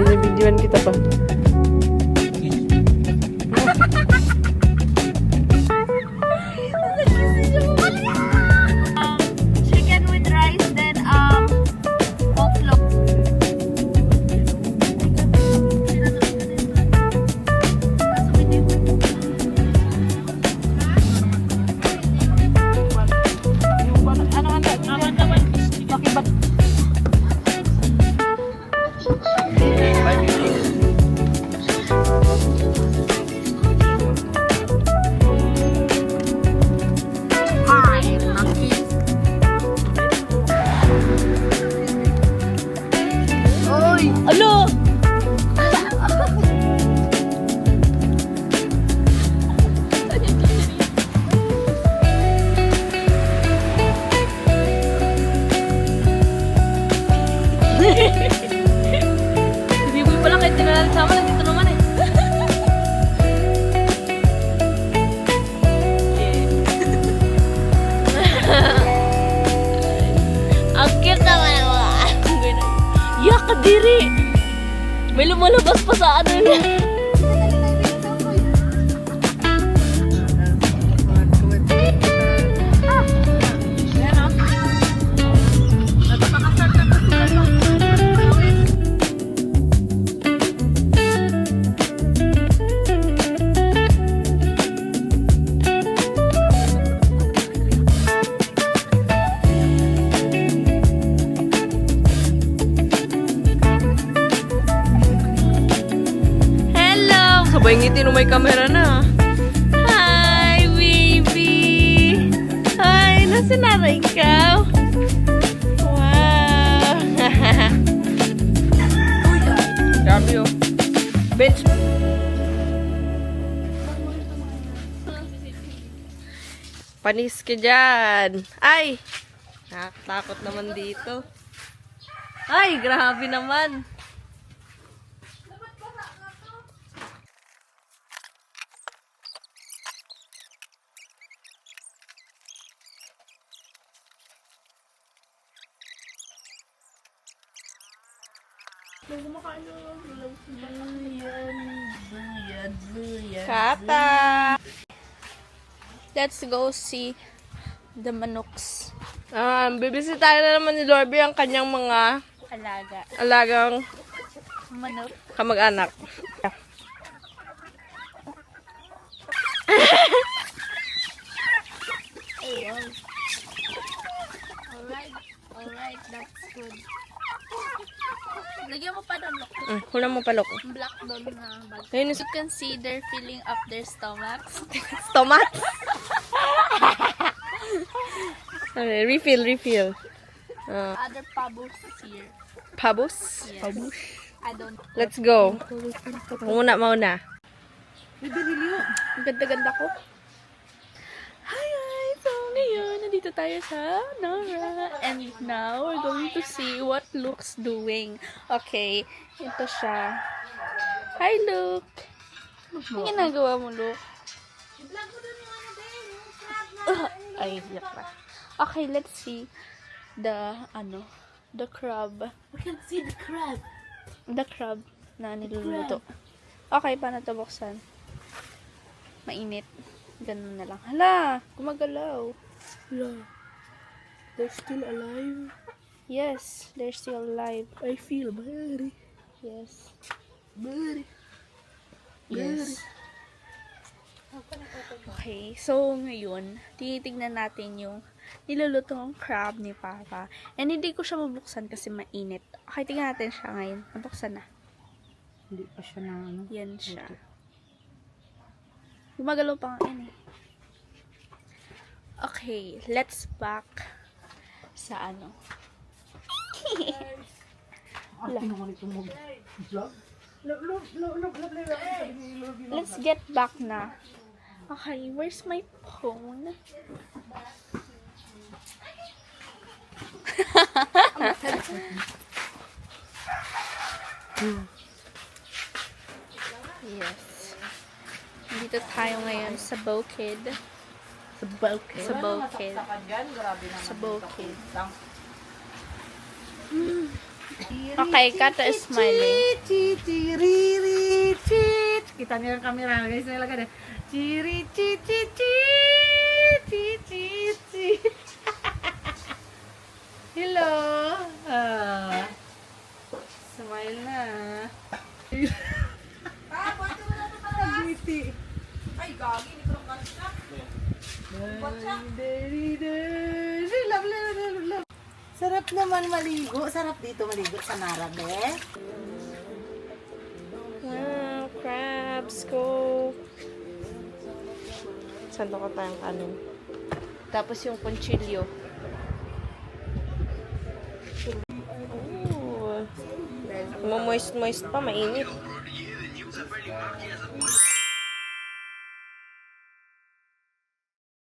Binibidyoan kita pa. Chicken with rice, then coleslaw. Alo! Hindi mo pala kahit dinala sama, nandito naman eh. Ang cute naman ang mga yak, kadiri! May lumalabas pa sa ano niya. Sabay ngiti nung may camera na. Hi, baby! Hi, nasa na ikaw? Wow! Grabe oh. Bench. Panis ka dyan. Ay! Nakakatakot naman dito. Ay, grabe naman. Kata! Let's go see the manuks. Bibisitahin na naman ni Lorby ang kanyang mga Alaga. alagang Manok. kamag-anak. Oh, wow. Alright, that's good. Lagyan mo pa doon, look. Kulang mo palok. Black doon na bag. Ayun, You can see they're filling up their stomachs. stomach. Okay, refill. Other pabos here. Pabos? Yes. Pabos. I don't. Let's go. Mauna. Ang ganda-ganda ko. Hi guys! So ngayon, nandito tayo sa Nora. And now, we're going to see what Luke's doing. Okay, ito siya. Hi Luke! Ano ginagawa mo, Luke? Ay, yak pa. Okay, let's see the crab. We can see the crab. The crab na niluluto. Okay, paano ito buksan? Mainit. Ganun na lang. Hala! Gumagalaw. Yeah. They're still alive. Yes, they're still alive. I feel very, Yes. very. Yes. Okay, so ngayon, tinitignan natin yung nilulutong crab ni Papa. And hindi ko siya mabuksan kasi mainit. Okay, tingnan natin siya ngayon. Nabuksan na. Hindi pa siya na ano. Yan siya. Gumagalaw pa nga yun eh. Okay, let's back sa ano. Let's get back na. Okay, where's my phone? Yes. Dito tayo ngayon sa Bukid. Sa Bukid. Sa Bukid. Sa Bukid. Okay, Kata is smiling. Chiri, chit. Kita niyo yung camera, guys. Nilagay na. Chiri, chit, chit, chit. Chit, chit, chit. Hello. Smile na. Ngiti. Ay, gagi. Hindi ko lang kasi Love. Sarap naman maligo. Sarap dito maligo sa Narabe. Wow, crabs, go! Sando ko tayong kanin. Tapos yung conchilio. Ooh. Moist pa, mainit.